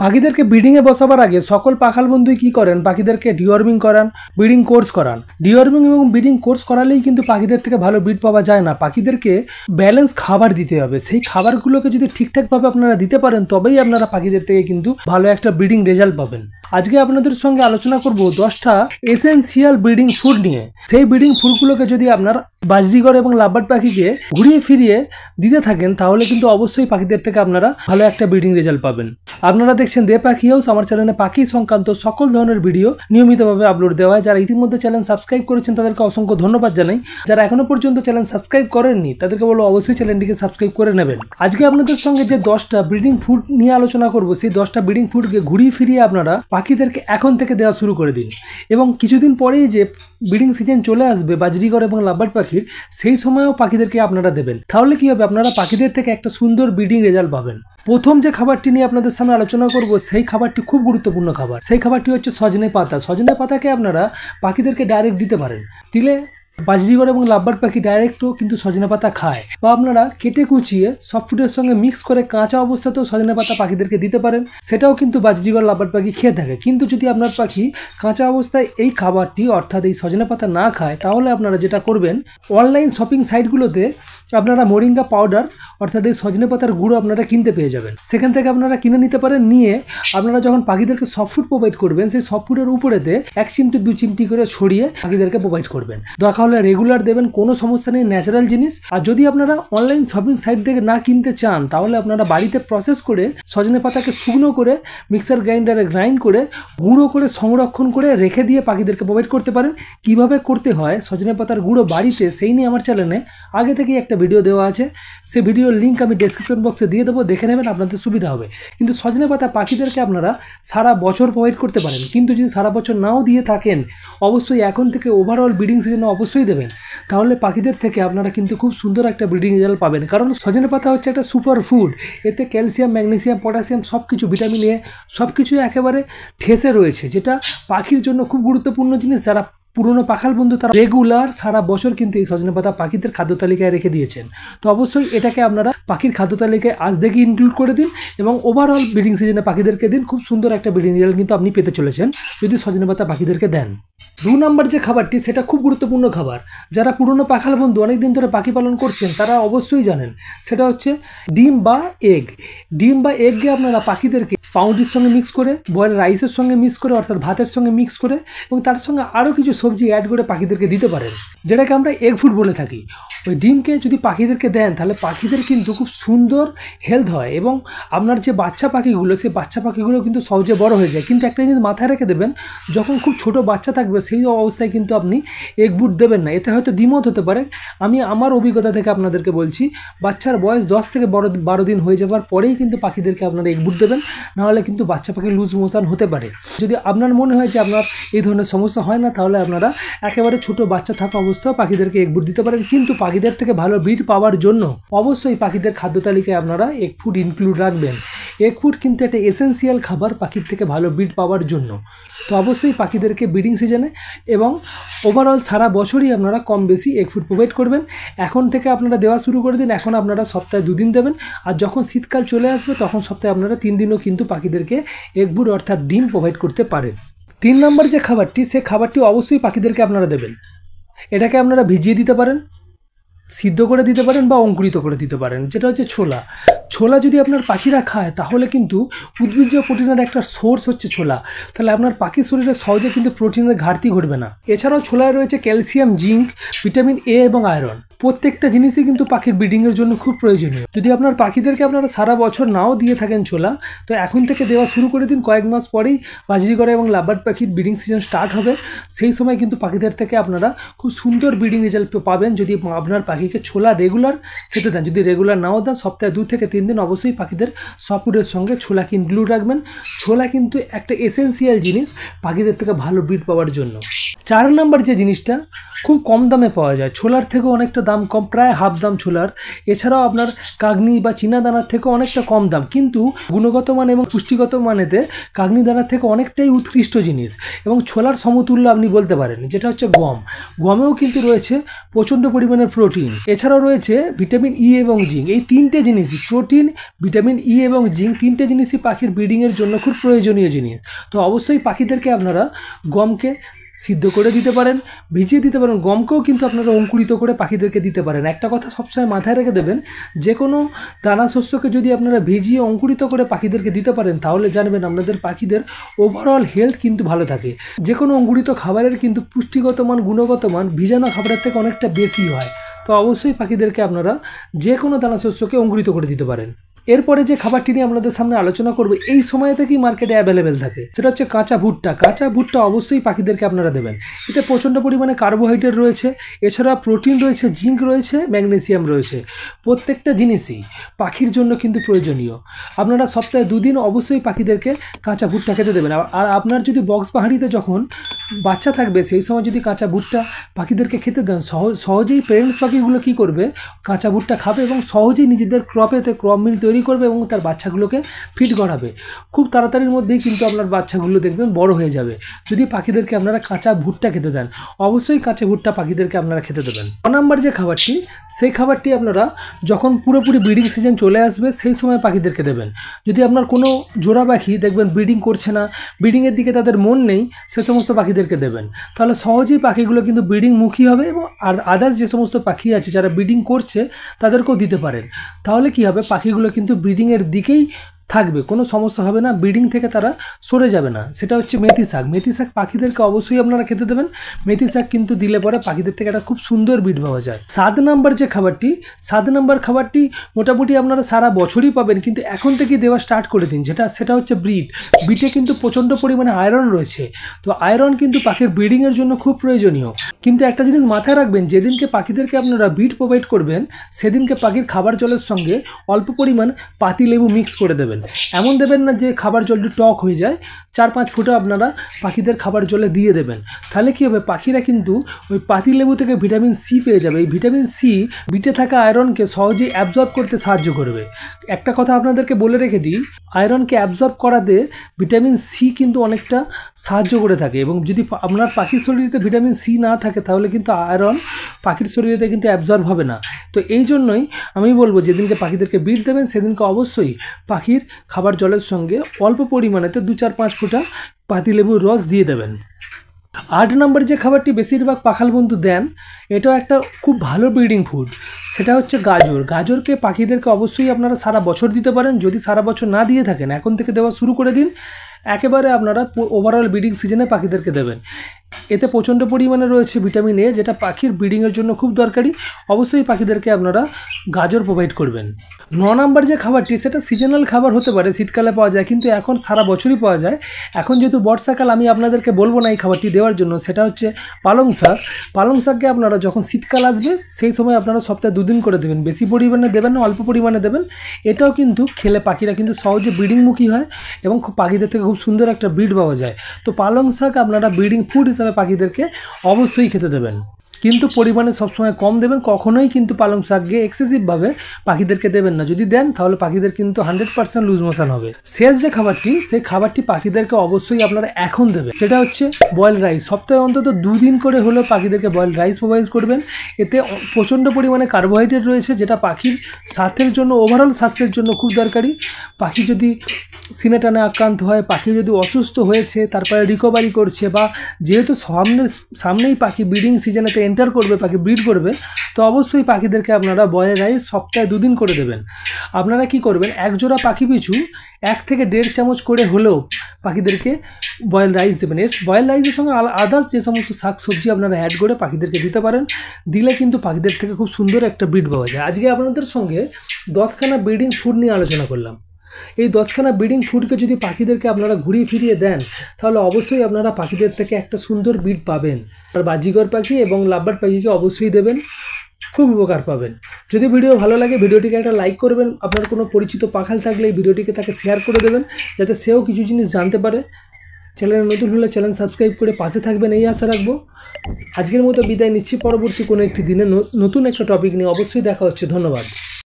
পাখিদেরকে ব্রিডিংয়ে বসাবার আগে সকল পাখাল বন্ধুই কী করেন, পাখিদেরকে ডিওয়ার্মিং করান, ব্রিডিং কোর্স করান। ডিওয়ার্মিং এবং ব্রিডিং কোর্স করালেই কিন্তু পাখিদের থেকে ভালো ব্রিড পাওয়া যায় না। পাখিদেরকে ব্যালেন্স খাবার দিতে হবে। সেই খাবারগুলোকে যদি ঠিকঠাকভাবে আপনারা দিতে পারেন তবেই আপনারা পাখিদের থেকে কিন্তু ভালো একটা ব্রিডিং রেজাল্ট পাবেন। আজকে আপনাদের সঙ্গে আলোচনা করব 10টা এসেনশিয়াল ব্রিডিং ফুড নিয়ে। সেই ব্রিডিং ফুডগুলোকে যদি আপনার বাজরিগর এবং লাভবার্ড পাখিকে ঘুরিয়ে ফিরিয়ে দিতে থাকেন তাহলে কিন্তু অবশ্যই পাখিদের থেকে আপনারা ভালো একটা ব্রিডিং রেজাল্ট পাবেন। আপনারা দেখছেন দে পাখি হাউস। আমার চ্যানেলে পাখি সংক্রান্ত সকল ধরনের ভিডিও নিয়মিতভাবে আপলোড দেওয়া হয়। যারা ইতিমধ্যে চ্যানেল সাবস্ক্রাইব করেছেন তাদেরকে অসংখ্য ধন্যবাদ জানাই। যারা এখনো পর্যন্ত চ্যানেল সাবস্ক্রাইব করেননি তাদেরকে বলবো অবশ্যই চ্যানেলটিকে সাবস্ক্রাইব করে নেবেন। আজকে আপনাদের সঙ্গে যে 10টা ব্রিডিং ফুড নিয়ে আলোচনা করব, সেই 10টা ব্রিডিং ফুডকে ঘুরিয়ে ফিরিয়ে আপনারা পাখিদেরকে এখন থেকে দেওয়া শুরু করে দিন। এবং কিছুদিন পরেই যে ব্রিডিং সিজন চলে আসবে বাজরিগর এবং লাভবার্ড পাখির, সেই সময়ও পাখিদেরকে আপনারা দেবেন। তাহলে কি হবে, আপনারা পাখিদের থেকে একটা সুন্দর ব্রিডিং রেজাল্ট পাবেন। প্রথম যে খাবারটি নিয়ে আপনাদের সামনে আলোচনা করব সেই খাবারটি খুব গুরুত্বপূর্ণ খাবার। সেই খাবারটি হচ্ছে সজনে পাতা। সজনে পাতাকে আপনারা পাখিদেরকে ডাইরেক্ট দিতে পারেন। দিলে বাজরিগর এবং লাভবার্ড পাখি ডাইরেক্টও কিন্তু সজনে পাতা খায়, বা আপনারা কেটে কুচিয়ে সফট ফুডের সঙ্গে মিক্স করে কাঁচা অবস্থাতেও সজনে পাতা পাখিদেরকে দিতে পারেন। সেটাও কিন্তু বাজরিগর লাভবার্ড পাখি খেয়ে থাকে। কিন্তু যদি আপনার পাখি কাঁচা অবস্থায় এই খাবারটি অর্থাৎ এই সজনে পাতা না খায়, তাহলে আপনারা যেটা করবেন, অনলাইন শপিং সাইটগুলোতে আপনারা মোরিঙ্গা পাউডার অর্থাৎ এই সজনে পাতার গুঁড়ো আপনারা কিনতে পেয়ে যাবেন। সেখান থেকে আপনারা কিনে নিতে পারেন। নিয়ে আপনারা যখন পাখিদেরকে সফট ফুড প্রোভাইড করবেন, সেই সফট ফুডের উপরেতে 1 চিমটি 2 চিমটি করে ছড়িয়ে পাখিদেরকে প্রোভাইড করবেন। দরকার হলে রেগুলার দেবেন, কোনো সমস্যা নেই, ন্যাচারাল জিনিস। আর যদি আপনারা অনলাইন শপিং সাইট থেকে না কিনতে চান, তাহলে আপনারা বাড়িতে প্রসেস করে সজনে পাতাকে শুকনো করে মিক্সার গ্রাইন্ডারে গ্রাইন্ড করে গুঁড়ো করে সংরক্ষণ করে রেখে দিয়ে পাখিদেরকে প্রোভাইড করতে পারেন। কিভাবে করতে হয় সজনে পাতার গুঁড়ো বাড়িতে, সেই নিয়ে আমার চ্যানেলে আগে থেকেই একটা ভিডিও দেওয়া আছে। সেই ভিডিওর লিঙ্ক আমি ডেসক্রিপশন বক্সে দিয়ে দেবো, দেখে নেবেন, আপনাদের সুবিধা হবে। কিন্তু সজনে পাতা পাখিদেরকে আপনারা সারা বছর প্রোভাইড করতে পারেন। কিন্তু যদি সারা বছর নাও দিয়ে থাকেন, অবশ্যই এখন থেকে ওভারঅল ব্রিডিং সিজনে অবশ্যই দেবেন। তাহলে পাখিদের থেকে আপনারা কিন্তু খুব সুন্দর একটা ব্রিডিং রেজাল্ট পাবেন। কারণ সজনে পাতা হচ্ছে একটা সুপার ফুড। এতে ক্যালসিয়াম, ম্যাগনেসিয়াম, পটাশিয়াম সব কিছু, ভিটামিন এ সব কিছুই একেবারে ঠেসে রয়েছে, যেটা পাখির জন্য খুব গুরুত্বপূর্ণ জিনিস। যারা পুরনো পাখাল বন্ধু তারা রেগুলার সারা বছর কিন্তু এই সজনে পাতা পাখিদের খাদ্য তালিকায় রেখে দিয়েছেন। তো অবশ্যই এটাকে আপনারা পাখির খাদ্য তালিকায় আজ থেকে ইনক্লুড করে দিন এবং ওভারঅল ব্রিডিং সিজনে পাখিদেরকে দিন। খুব সুন্দর একটা ব্রিডিং রেজাল্ট কিন্তু আপনি পেতে চলেছেন যদি সজনে পাতা পাখিদেরকে দেন। 2 নম্বর যে খাবারটি, সেটা খুব গুরুত্বপূর্ণ খাবার। যারা পুরনো পাখাল বন্ধু অনেকদিন ধরে পাখি পালন করছেন তারা অবশ্যই জানেন, সেটা হচ্ছে ডিম বা এগ। ডিম বা এগকে আপনারা পাখিদেরকে পাউরুটির সঙ্গে মিক্স করে, বয়েল রাইসের সঙ্গে মিক্স করে অর্থাৎ ভাতের সঙ্গে মিক্স করে এবং তার সঙ্গে আরও কিছু সবজি অ্যাড করে পাখিদেরকে দিতে পারেন, যেটাকে আমরা এগ ফুড বলে থাকি। ওই ডিমকে যদি পাখিদেরকে দেন তাহলে পাখিদের কিন্তু খুব সুন্দর হেলথ হয় এবং আপনার যে বাচ্চা পাখিগুলো, সেই বাচ্চা পাখিগুলো কিন্তু সহজে বড় হয়ে যায়। কিন্তু একটা জিনিস মাথায় রেখে দেবেন, যখন খুব ছোট বাচ্চা থাকবে সেই অবস্থায় কিন্তু আপনি এগ ফুড দেবেন না। এতে হয়তো দ্বিমত হতে পারে। আমি আমার অভিজ্ঞতা থেকে আপনাদেরকে বলছি, বাচ্চার বয়স 10 থেকে 12 দিন হয়ে যাওয়ার পরেই কিন্তু পাখিদেরকে আপনারা এগ ফুড দেবেন, নাহলে কিন্তু বাচ্চা পাখি লুজ মোশন হতে পারে। যদি আপনার মনে হয় যে আপনার এই ধরনের সমস্যা হয় না, তাহলে আপনারা একেবারে ছোট বাচ্চা থাকা অবস্থায় পাখিদেরকে এগ ফুড দিতে পারেন। কিন্তু পাখিদের থেকে ভালো ব্রিড পাওয়ার জন্য অবশ্যই পাখিদের খাদ্য তালিকায় আপনারা এগ ফুড ইনক্লুড রাখবেন। এগ ফুড কিন্তু একটা এসেনশিয়াল খাবার পাখির থেকে ভালো ব্রিড পাওয়ার জন্য। তো অবশ্যই পাখিদেরকে ব্রিডিং সিজনে এবং ওভারঅল সারা বছরই আপনারা কম বেশি এগ ফুড প্রোভাইড করবেন। এখন থেকে আপনারা দেওয়া শুরু করে দিন। এখন আপনারা সপ্তাহে 2 দিন দেবেন, আর যখন শীতকাল চলে আসবে তখন সপ্তাহে আপনারা 3 দিনও কিন্তু পাখিদেরকে এগ ফুড অর্থাৎ ডিম প্রোভাইড করতে পারেন। 3 নম্বর যে খাবারটি, সে খাবারটি অবশ্যই পাখিদেরকে আপনারা দেবেন। এটাকে আপনারা ভিজিয়ে দিতে পারেন, সিদ্ধ করে দিতে পারেন বা অঙ্কুরিত করে দিতে পারেন, যেটা হচ্ছে ছোলা। ছোলা যদি আপনার পাখিরা খায় তাহলে কিন্তু উদ্ভিজ্জ প্রোটিনের একটা সোর্স হচ্ছে ছোলা। তাহলে আপনার পাখির শরীরে সহজে কিন্তু প্রোটিনের ঘাটতি ঘটবে না। এছাড়াও ছোলায় রয়েছে ক্যালসিয়াম, জিঙ্ক, ভিটামিন এ এবং আয়রন। প্রত্যেকটা জিনিসই কিন্তু পাখির ব্রিডিংয়ের জন্য খুব প্রয়োজনীয়। যদি আপনার পাখিদেরকে আপনারা সারা বছর নাও দিয়ে থাকেন ছোলা, তো এখন থেকে দেওয়া শুরু করে দিন। কয়েক মাস পরেই বাজরিগর এবং লাভবার্ড পাখির ব্রিডিং সিজন স্টার্ট হবে। সেই সময় কিন্তু পাখিদের থেকে আপনারা খুব সুন্দর ব্রিডিং রেজাল্ট পাবেন যদি আপনার পাখিকে ছোলা রেগুলার খেতে দেন। যদি রেগুলার নাও দেন, সপ্তাহে 2 থেকে 3 দিন অবশ্যই পাখিদের সফটফুডের সঙ্গে ছোলাকে ইনক্লুড রাখবেন। ছোলা কিন্তু একটা এসেনশিয়াল জিনিস পাখিদের থেকে ভালো ব্রিড পাওয়ার জন্য। 4 নাম্বার যে জিনিসটা খুব কম দামে পাওয়া যায়, ছোলার থেকেও অনেকটা দাম কম, প্রায় হাফ দাম ছোলার। এছাড়াও আপনার কাগনি বা চীনা দানার থেকেও অনেকটা কম দাম, কিন্তু গুণগত মান এবং পুষ্টিগত মানেতে কাগনি দানার থেকে অনেকটাই উৎকৃষ্ট জিনিস এবং ছোলার সমতুল্য আপনি বলতে পারেন, যেটা হচ্ছে গম। গমেও কিন্তু রয়েছে প্রচণ্ড পরিমাণের প্রোটিন, এছাড়াও রয়েছে ভিটামিন ই এবং জিঙ্ক। এই তিনটে জিনিসই, প্রোটিন, ভিটামিন ই এবং জিঙ্ক, তিনটে জিনিসই পাখির ব্রিডিংয়ের জন্য খুব প্রয়োজনীয় জিনিস। তো অবশ্যই পাখিদেরকে আপনারা গমকে সিদ্ধ করে দিতে পারেন, ভিজিয়ে দিতে পারেন। গমকেও কিন্তু আপনারা অঙ্কুরিত করে পাখিদেরকে দিতে পারেন। একটা কথা সবসময় মাথায় রেখে দেবেন, যে কোনো দানা শস্যকে যদি আপনারা ভিজিয়ে অঙ্কুরিত করে পাখিদেরকে দিতে পারেন, তাহলে জানবেন আপনাদের পাখিদের ওভারঅল হেলথ কিন্তু ভালো থাকে। যে কোনো অঙ্কুরিত খাবারের কিন্তু পুষ্টিগত মান, গুণগত মান ভিজানো খাবারের থেকে অনেকটা বেশি হয়। তো অবশ্যই পাখিদেরকে আপনারা যে কোনো দানা শস্যকে অঙ্কুরিত করে দিতে পারেন। এরপরে যে খাবারটি নিয়ে আপনাদের সামনে আলোচনা করব, এই সময় থেকেই মার্কেটে অ্যাভেলেবেল থাকে, সেটা হচ্ছে কাঁচা ভুট্টা। কাঁচা ভুট্টা অবশ্যই পাখিদেরকে আপনারা দেবেন। এতে প্রচণ্ড পরিমাণে কার্বোহাইড্রেট রয়েছে, এছাড়া প্রোটিন রয়েছে, জিঙ্ক রয়েছে, ম্যাগনেসিয়াম রয়েছে। প্রত্যেকটা জিনিসই পাখির জন্য কিন্তু প্রয়োজনীয়। আপনারা সপ্তাহে 2 দিন অবশ্যই পাখিদেরকে কাঁচা ভুট্টা খেতে দেবেন। আর আপনার যদি বক্স পাহাড়িতে যখন বাচ্চা থাকবে, সেই সময় যদি কাঁচা ভুট্টা পাখিদেরকে খেতে দেন, সহজেই পেরেন্টস পাখিগুলো কী করবে, কাঁচা ভুট্টা খাবে এবং সহজেই নিজেদের ক্রপেতে ক্রপ মিল তৈরি করবে এবং তার বাচ্চাগুলোকে ফিট করাবে। খুব তাড়াতাড়ির মধ্যেই কিন্তু আপনার বাচ্চাগুলো দেখবেন বড় হয়ে যাবে, যদি পাখিদেরকে আপনারা কাঁচা ভুট্টা খেতে দেন। অবশ্যই কাঁচা ভুট্টা পাখিদেরকে আপনারা খেতে দেবেন। 9 নম্বর যে খাবারটি, সেই খাবারটি আপনারা যখন পুরোপুরি ব্রিডিং সিজন চলে আসবে, সেই সময় পাখিদেরকে দেবেন। যদি আপনার কোনো জোড়া পাখি দেখবেন ব্রিডিং করছে না, ব্রিডিংয়ের দিকে তাদের মন নেই, সে সমস্ত পাখিদেরকে দেবেন। তাহলে সহজেই পাখিগুলো কিন্তু ব্রিডিং মুখী হবে এবং আদার্স যে সমস্ত পাখি আছে যারা ব্রিডিং করছে তাদেরকেও দিতে পারেন। তাহলে কি হবে, পাখিগুলো কিন্তু ব্রিডিংয়ের দিকেই থাকবে, কোনো সমস্যা হবে না, ব্রিডিং থেকে তারা সরে যাবে না। সেটা হচ্ছে মেথি শাক। মেথি শাক পাখিদেরকে অবশ্যই আপনারা খেতে দেবেন। মেথি শাক কিন্তু দিলে পরে পাখিদের থেকে একটা খুব সুন্দর ব্রিড পাওয়া যায়। 7 নম্বর যে খাবারটি, 7 নম্বর খাবারটি মোটামুটি আপনারা সারা বছরই পাবেন, কিন্তু এখন থেকে দেওয়া স্টার্ট করে দিন। সেটা হচ্ছে ব্রিড। ব্রিডে কিন্তু প্রচণ্ড পরিমাণে আয়রন রয়েছে। তো আয়রন কিন্তু পাখির ব্রিডিংয়ের জন্য খুব প্রয়োজনীয়। কিন্তু একটা জিনিস মাথায় রাখবেন, যেদিনকে পাখিদেরকে আপনারা ব্রিড প্রোভাইড করবেন, সেদিনকে পাখির খাবার জলের সঙ্গে অল্প পরিমাণ পাতি লেবু মিক্স করে দেবেন। এমন দেবেন না যে খাবার জলটি টক হয়ে যায়। 4-5 ফুটা আপনারা পাখিদের খাবার জলে দিয়ে দেবেন। তাহলে কী হবে, পাখিরা কিন্তু ওই পাতি লেবু থেকে ভিটামিন সি পেয়ে যাবে। এই ভিটামিন সি বিটে থাকা আয়রনকে সহজেই অ্যাবজর্ব করতে সাহায্য করবে। একটা কথা আপনাদেরকে বলে রেখে দিই, আয়রনকে অ্যাবজর্ব করাতে ভিটামিন সি কিন্তু অনেকটা সাহায্য করে থাকে, এবং যদি আপনার পাখির শরীরে ভিটামিন সি না থাকে, তাহলে কিন্তু আয়রন পাখির শরীরে কিন্তু অ্যাবজর্ব হবে না। তো এই জন্যই আমি বলবো, যেদিনকে পাখিদেরকে ব্রিড দেবেন, সেদিনকে অবশ্যই পাখির খাবার জলের সঙ্গে অল্প পরিমাণেতে 2-4-5 ফুটা পাতিলেবুর রস দিয়ে দেবেন। 8 নম্বর যে খাবারটি বেশিরভাগ পাখাল বন্ধু দেন, এটাও একটা খুব ভালো ব্রিডিং ফুড, সেটা হচ্ছে গাজর। গাজরকে পাখিদেরকে অবশ্যই আপনারা সারা বছর দিতে পারেন। যদি সারা বছর না দিয়ে থাকেন, এখন থেকে দেওয়া শুরু করে দিন। একেবারে আপনারা ওভারঅল ব্রিডিং সিজনে পাখিদেরকে দেবেন। এতে প্রচণ্ড পরিমাণে রয়েছে ভিটামিন এ, যেটা পাখির ব্রিডিংয়ের জন্য খুব দরকারি। অবশ্যই পাখিদেরকে আপনারা গাজর প্রোভাইড করবেন। 9 নম্বর যে খাবারটি, সেটা সিজনাল খাবার হতে পারে, শীতকালে পাওয়া যায়, কিন্তু এখন সারা বছরই পাওয়া যায়। এখন যেহেতু বর্ষাকাল, আমি আপনাদেরকে বলবো না এই খাবারটি দেওয়ার জন্য। সেটা হচ্ছে পালং শাক। পালং শাককে আপনারা যখন শীতকাল আসবে, সেই সময় আপনারা সপ্তাহে 2 দিন করে দেবেন। বেশি পরিমাণে দেবেন না, অল্প পরিমাণে দেবেন। এটাও কিন্তু খেলে পাখিরা কিন্তু সহজে ব্রিডিংমুখী হয় এবং পাখিদের থেকে খুব সুন্দর একটা ব্রিড পাওয়া যায়। তো পালং শাক আপনারা ব্রিডিং ফুড হিসাবে পাখিদেরকে অবশ্যই খেতে দেবেন, কিন্তু পরিমাণে সবসময় কম দেবেন। কখনোই কিন্তু পালং শাককে এক্সেসিভভাবে পাখিদেরকে দেবেন না। যদি দেন, তাহলে পাখিদের কিন্তু 100% লুজ মোশন হবে। শেষ যে খাবারটি, সেই খাবারটি পাখিদেরকে অবশ্যই আপনারা এখন দেবেন, সেটা হচ্ছে বয়েল রাইস। সপ্তাহে অন্তত 2 দিন করে হলেও পাখিদেরকে বয়েল রাইস প্রোভাইড করবেন। এতে প্রচণ্ড পরিমাণে কার্বোহাইড্রেট রয়েছে, যেটা পাখির স্বাস্থ্যের জন্য, ওভারঅল স্বাস্থ্যের জন্য খুব দরকারি। পাখি যদি সিনে টানে আক্রান্ত হয়, পাখি যদি অসুস্থ হয়েছে, তারপরে রিকভারি করছে, বা যেহেতু সামনেই পাখি ব্রিডিং সিজনেতে এন্টার করবে, পাখি ব্রিড করবে, তো অবশ্যই পাখিদেরকে আপনারা বয়েল রাইস সপ্তাহে 2 দিন করে দেবেন। আপনারা কি করবেন, এক জোড়া পাখি পিছু 1 থেকে 1.5 চামচ করে হলেও পাখিদেরকে বয়েল রাইস দেবেন। এর বয়েল রাইসের সঙ্গে আদার্স যে সমস্ত শাক সবজি আপনারা অ্যাড করে পাখিদেরকে দিতে পারেন। দিলে কিন্তু পাখিদের থেকে খুব সুন্দর একটা ব্রিড পাওয়া যায়। আজকে আপনাদের সঙ্গে 10খানা ব্রিডিং ফুড নিয়ে আলোচনা করলাম। এই 10খানা ব্রিডিং ফুডকে যদি পাখিদেরকে আপনারা ঘুরিয়ে ফিরিয়ে দেন, তাহলে অবশ্যই আপনারা পাখিদের থেকে একটা সুন্দর ব্রিড পাবেন। আর বাজিগর পাখি এবং লাভবার্ড পাখিকে অবশ্যই দেবেন, খুব উপকার পাবেন। যদি ভিডিও ভালো লাগে, ভিডিওটিকে একটা লাইক করবেন। আপনার কোনো পরিচিত পাখাল থাকলে এই ভিডিওটিকে তাকে শেয়ার করে দেবেন, যাতে সেও কিছু জিনিস জানতে পারে। চ্যানেলে নতুন হলে চ্যানেল সাবস্ক্রাইব করে পাশে থাকবেন এই আশা রাখবো। আজকের মতো বিদায় নিচ্ছি, পরবর্তী কোনো একটি দিনে নতুন একটা টপিক নিয়ে অবশ্যই দেখা হচ্ছে। ধন্যবাদ।